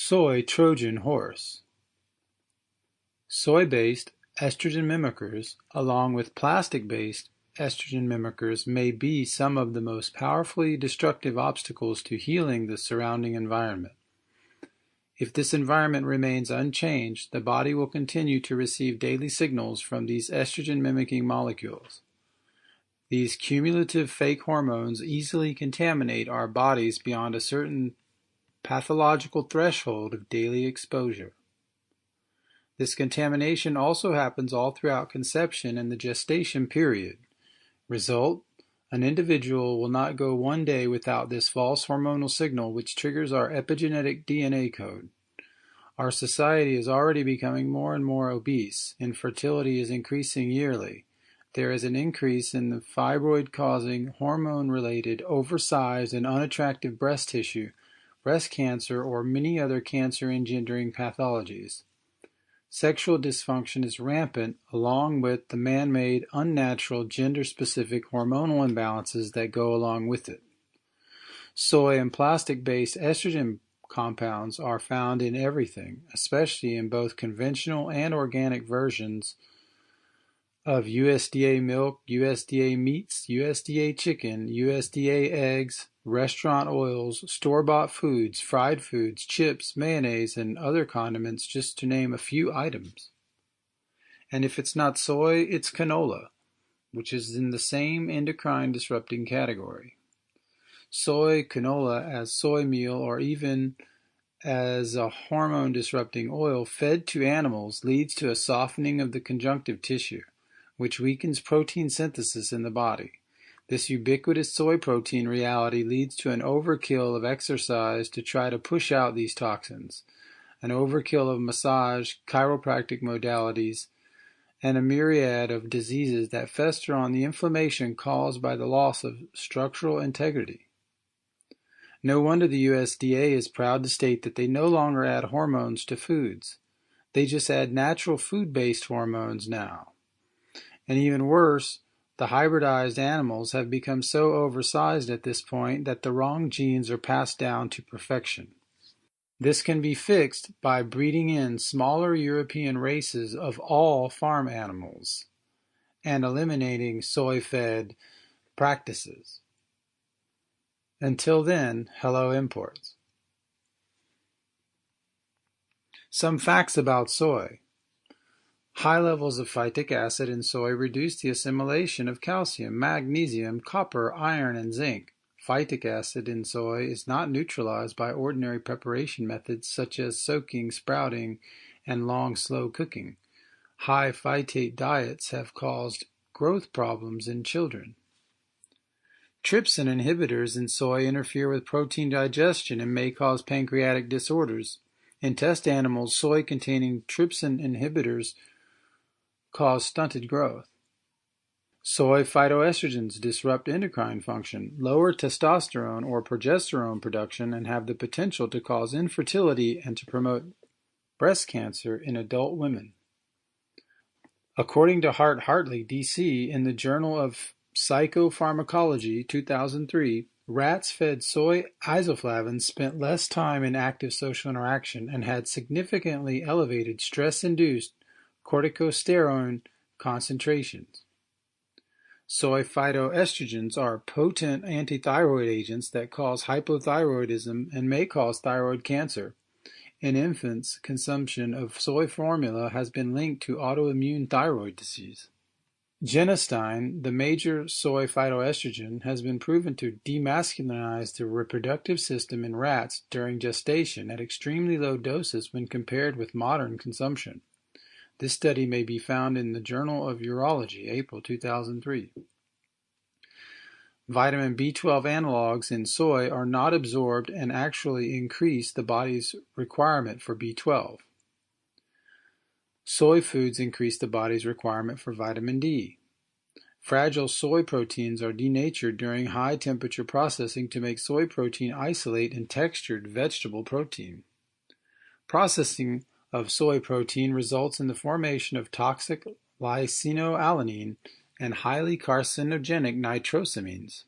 Soy Trojan horse. Soy-based estrogen mimickers, along with plastic-based estrogen mimickers, may be some of the most powerfully destructive obstacles to healing the surrounding environment. If this environment remains unchanged, the body will continue to receive daily signals from these estrogen-mimicking molecules. These cumulative fake hormones easily contaminate our bodies beyond a certain pathological threshold of daily exposure. This contamination also happens all throughout conception and the gestation period. Result: an individual will not go one day without this false hormonal signal which triggers our epigenetic DNA code. Our society is already becoming more and more obese. Infertility is increasing yearly. There is an increase in the fibroid-causing, hormone-related, oversized, and unattractive breast tissue, breast cancer, or many other cancer-engendering pathologies. Sexual dysfunction is rampant, along with the man-made, unnatural, gender-specific hormonal imbalances that go along with it. Soy and plastic-based estrogen compounds are found in everything, especially in both conventional and organic versions of USDA milk, USDA meats, USDA chicken, USDA eggs, restaurant oils, store-bought foods, fried foods, chips, mayonnaise, and other condiments, just to name a few items. And if it's not soy, it's canola, which is in the same endocrine disrupting category. Soy, canola as soy meal, or even as a hormone disrupting oil fed to animals, leads to a softening of the conjunctive tissue, which weakens protein synthesis in the body. This ubiquitous soy protein reality leads to an overkill of exercise to try to push out these toxins, an overkill of massage, chiropractic modalities, and a myriad of diseases that fester on the inflammation caused by the loss of structural integrity. No wonder the USDA is proud to state that they no longer add hormones to foods. They just add natural food-based hormones now. And even worse, the hybridized animals have become so oversized at this point that the wrong genes are passed down to perfection. This can be fixed by breeding in smaller European races of all farm animals and eliminating soy-fed practices. Until then, hello imports. Some facts about soy. High levels of phytic acid in soy reduce the assimilation of calcium, magnesium, copper, iron, and zinc. Phytic acid in soy is not neutralized by ordinary preparation methods such as soaking, sprouting, and long slow cooking. High phytate diets have caused growth problems in children. Trypsin inhibitors in soy interfere with protein digestion and may cause pancreatic disorders. In test animals, soy-containing trypsin inhibitors cause stunted growth. Soy phytoestrogens disrupt endocrine function, lower testosterone or progesterone production, and have the potential to cause infertility and to promote breast cancer in adult women. According to Hart-Hartley, D.C., in the Journal of Psychopharmacology, 2003, rats fed soy isoflavins spent less time in active social interaction and had significantly elevated stress-induced corticosteroid concentrations. Soy phytoestrogens are potent antithyroid agents that cause hypothyroidism and may cause thyroid cancer. In infants, consumption of soy formula has been linked to autoimmune thyroid disease. Genistein, the major soy phytoestrogen, has been proven to demasculinize the reproductive system in rats during gestation at extremely low doses when compared with modern consumption. This study may be found in the Journal of Urology, April 2003. Vitamin B12 analogs in soy are not absorbed and actually increase the body's requirement for B12. Soy foods increase the body's requirement for vitamin D. Fragile soy proteins are denatured during high-temperature processing to make soy protein isolate and textured vegetable protein. Processing of soy protein results in the formation of toxic lysinoalanine and highly carcinogenic nitrosamines.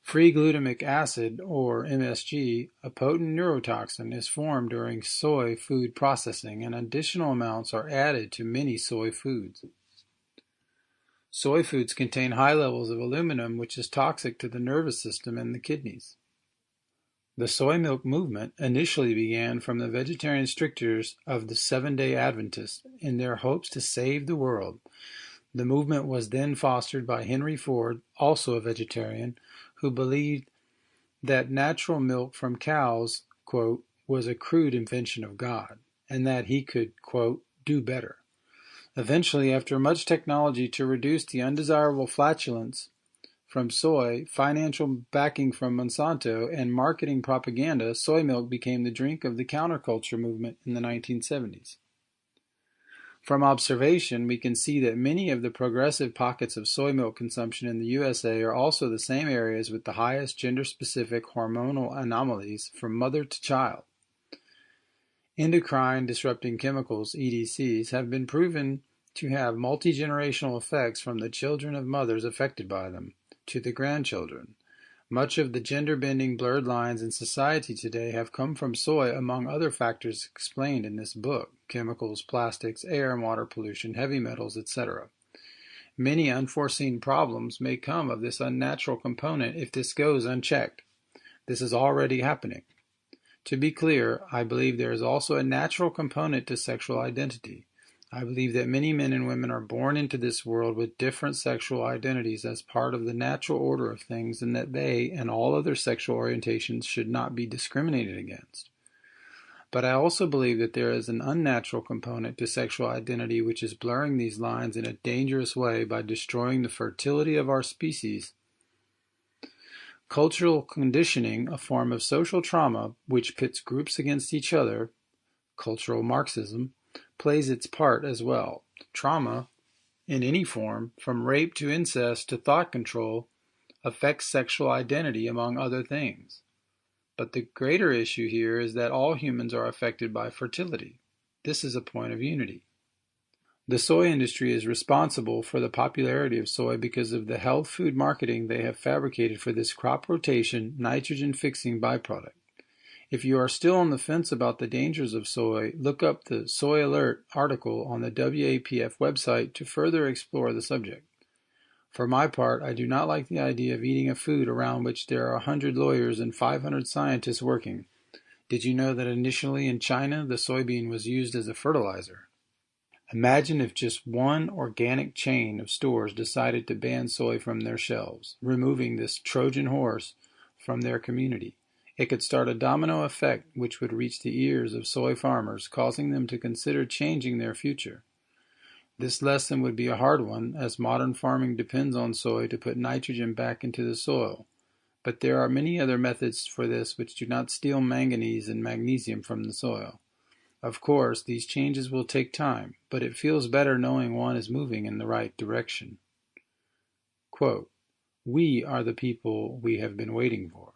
Free glutamic acid, or MSG, a potent neurotoxin, is formed during soy food processing, and additional amounts are added to many soy foods. Soy foods contain high levels of aluminum, which is toxic to the nervous system and the kidneys. The soy milk movement initially began from the vegetarian strictures of the Seventh-day Adventists in their hopes to save the world. The movement was then fostered by Henry Ford, also a vegetarian, who believed that natural milk from cows, quote, was a crude invention of God, and that he could, quote, do better. Eventually, after much technology to reduce the undesirable flatulence from soy, financial backing from Monsanto, and marketing propaganda, soy milk became the drink of the counterculture movement in the 1970s. From observation, we can see that many of the progressive pockets of soy milk consumption in the USA are also the same areas with the highest gender-specific hormonal anomalies from mother to child. Endocrine disrupting chemicals, EDCs, have been proven to have multi-generational effects from the children of mothers affected by them to the grandchildren. Much of the gender-bending blurred lines in society today have come from soy, among other factors explained in this book: chemicals, plastics, air and water pollution, heavy metals, etc. Many unforeseen problems may come of this unnatural component if this goes unchecked. This is already happening. To be clear, I believe there is also a natural component to sexual identity. I believe that many men and women are born into this world with different sexual identities as part of the natural order of things, and that they and all other sexual orientations should not be discriminated against. But I also believe that there is an unnatural component to sexual identity which is blurring these lines in a dangerous way by destroying the fertility of our species. Cultural conditioning, a form of social trauma which pits groups against each other, cultural Marxism, plays its part as well. Trauma, in any form, from rape to incest to thought control, affects sexual identity, among other things. But the greater issue here is that all humans are affected by fertility. This is a point of unity. The soy industry is responsible for the popularity of soy because of the health food marketing they have fabricated for this crop rotation, nitrogen-fixing byproduct. If you are still on the fence about the dangers of soy, look up the Soy Alert article on the WAPF website to further explore the subject. For my part, I do not like the idea of eating a food around which there are 100 lawyers and 500 scientists working. Did you know that initially in China, the soybean was used as a fertilizer? Imagine if just one organic chain of stores decided to ban soy from their shelves, removing this Trojan horse from their community. It could start a domino effect which would reach the ears of soy farmers, causing them to consider changing their future. This lesson would be a hard one, as modern farming depends on soy to put nitrogen back into the soil. But there are many other methods for this which do not steal manganese and magnesium from the soil. Of course, these changes will take time, but it feels better knowing one is moving in the right direction. Quote, "We are the people we have been waiting for."